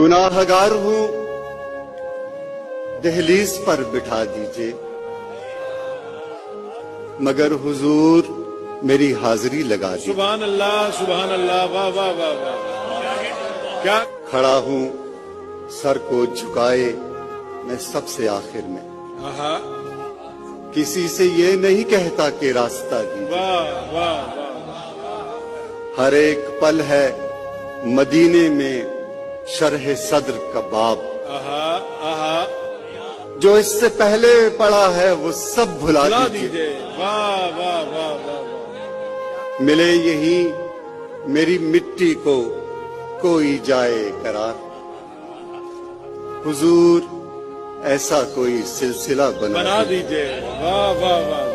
गुनाहगार हूं, दहलीज पर बिठा दीजिए, मगर हुजूर मेरी हाजिरी लगा दी। सुभान अल्लाह, वाह वाह वाह वाह। क्या खड़ा हूं सर को झुकाए मैं सबसे आखिर में, आहा, किसी से ये नहीं कहता कि रास्ता दीजिए। वाह वाह वाह। हर एक पल है मदीने में शरह सद्र का बाब, आहा आहा, जो इससे पहले पड़ा है वो सब भुला बुला दीजिए। दीजिए। वाह वाह वाह वाह। मिले यही मेरी मिट्टी को कोई जाए करार, हुजूर ऐसा कोई सिलसिला बना बना दीजिए। वाह वाह वाह।